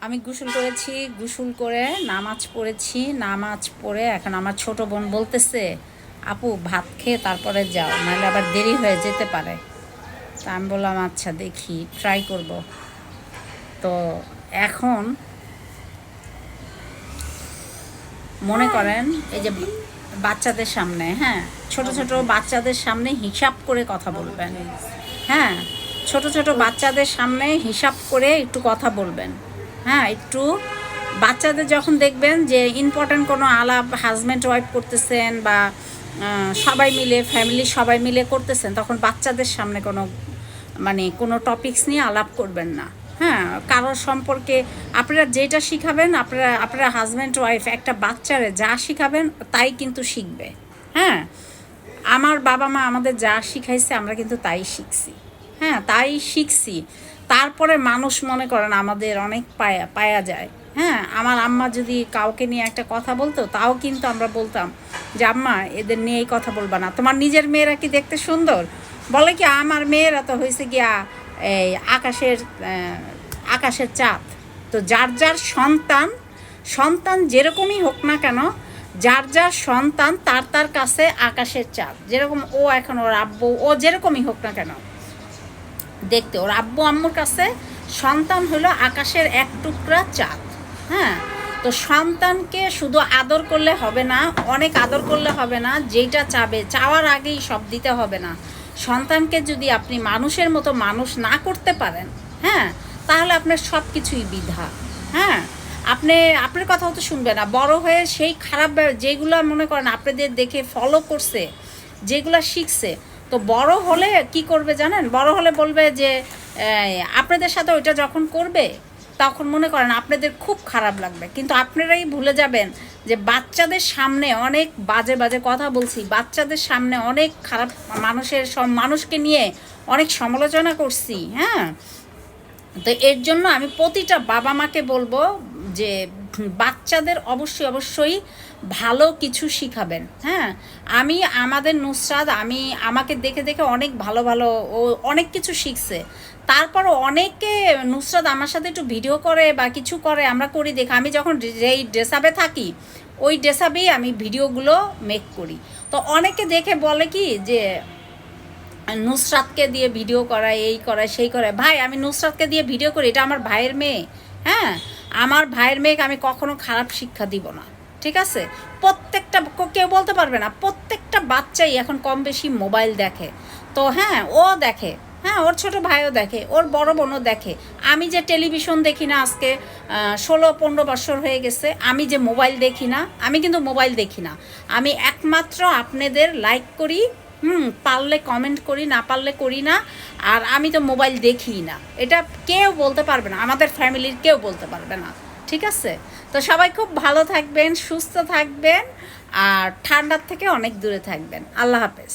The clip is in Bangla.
আমি গোসল করেছি, গোসল করে নামাজ পড়েছি, নামাজ পড়ে এখন আমার ছোট বোন বলতেছে আপু ভাত খেয়ে তারপরে যাও, নাহলে আবার দেরি হয়ে যেতে পারে। তা আমি বললাম আচ্ছা দেখি ট্রাই করব। তো এখন মনে করেন এই যে বাচ্চাদের সামনে, হ্যাঁ, ছোট ছোট বাচ্চাদের সামনে হিসাব করে কথা বলবেন। হ্যাঁ, ছোট ছোট বাচ্চাদের সামনে হিসাব করে একটু কথা বলবেন। হ্যাঁ, একটু বাচ্চাদের যখন দেখবেন যে ইম্পর্ট্যান্ট কোনো আলাপ হাজব্যান্ড ওয়াইফ করতেছেন বা সবাই মিলে ফ্যামিলির সবাই মিলে করতেছেন, তখন বাচ্চাদের সামনে কোনো টপিকস নিয়ে আলাপ করবেন না। হ্যাঁ, কারোর সম্পর্কে আপনারা যেটা শিখাবেন, আপনারা হাজব্যান্ড ওয়াইফ একটা বাচ্চারে যা শিখাবেন তাই কিন্তু শিখবে। হ্যাঁ, আমার বাবা মা আমাদের যা শিখাইছে আমরা কিন্তু তাই শিখছি। হ্যাঁ, তাই শিখছি। তারপরে মানুষ মনে করেন আমাদের অনেক পায়া যায়। হ্যাঁ, আমার আম্মা যদি কাউকে নিয়ে একটা কথা বলতো, তাও কিন্তু আমরা বলতাম যে আম্মা এদের নিয়ে এই কথা বলবা না, তোমার নিজের মেয়েরা কি দেখতে সুন্দর? বলে কি আমার মেয়েরা তো হয়েছে গিয়া এই আকাশের চাঁদ। তো যার যার সন্তান সন্তান যেরকমই হোক না কেন, যার যার সন্তান তার তার কাছে আকাশের চাঁদ। যেরকম ও এখন ওর আব্বু ও যেরকমই হোক না কেন দেখতে, ওর আব্বু আম্মুর কাছে সন্তান হলো আকাশের এক টুকরা চাঁদ। হ্যাঁ, তো সন্তানকে শুধু আদর করলে হবে না, অনেক আদর করলে হবে না, যেটা চাবে চাওয়ার আগেই সব দিতে হবে না। সন্তানকে যদি আপনি মানুষের মতো মানুষ না করতে পারেন, হ্যাঁ, তাহলে আপনার সব কিছুই বৃথা। হ্যাঁ, আপনার কথাও তো শুনবে না, বড় হয়ে সেই খারাপ যেগুলো মনে করেন আপনাদের দেখে ফলো করছে, যেগুলো শিখছে, তো বড় হলে কি করবে জানেন? বড় হলে বলবে যে আপনাদের সাথে ওইটা যখন করবে তখন মনে করেন আপনাদের খুব খারাপ লাগবে, কিন্তু আপনারাই ভুলে যাবেন যে বাচ্চাদের সামনে অনেক বাজে বাজে কথা বলছি, বাচ্চাদের সামনে অনেক খারাপ মানুষকে নিয়ে অনেক সমালোচনা করছি। হ্যাঁ, তো এর জন্য আমি প্রতিটা বাবা মাকে বলবো যে বাচ্চাদের অবশ্যই অবশ্যই ভালো কিছু শিখাবেন। হ্যাঁ, আমাদের নুসরাত আমাকে দেখে দেখে অনেক ভালো ভালো ও অনেক কিছু শিখছে। তারপরও অনেকে নুসরাত আমার সাথে একটু ভিডিও করে বা কিছু করে, আমরা করি দেখে আমি যখন যেই ড্রেসআপে থাকি ওই ড্রেসআপেই আমি ভিডিওগুলো মেক করি। তো অনেকে দেখে বলে কি যে নুসরাতকে দিয়ে ভিডিও করায়, এই করায় সেই করায়। ভাই, আমি নুসরাতকে দিয়ে ভিডিও করি, এটা আমার ভাইয়ের মেয়ে। হ্যাঁ, আমার ভাইয়ের মেয়েকে আমি কখনো খারাপ শিক্ষা দিব না, ঠিক আছে? প্রত্যেকটা কেউ বলতে পারবে না, প্রত্যেকটা বাচ্চাই এখন কম বেশি মোবাইল দেখে। তো হ্যাঁ, ও দেখে, হ্যাঁ, ওর ছোট ভাইও দেখে, ওর বড় বোনও দেখে। আমি যে টেলিভিশন দেখি না, আজকে 16-15 বছর হয়ে গেছে আমি যে মোবাইল দেখি না, আমি কিন্তু মোবাইল দেখি না। আমি একমাত্র আপনাদের লাইক করি, পারলে কমেন্ট করি, না পারলে করি না। আর আমি তো মোবাইল দেখি না, এটা কেউ বলতে পারবে না, আমাদের ফ্যামিলির কেউ বলতে পারবে না, ঠিক আছে? তো সবাই খুব ভালো থাকবেন, সুস্থ থাকবেন, আর ঠান্ডার থেকে অনেক দূরে থাকবেন। আল্লাহ হাফেজ।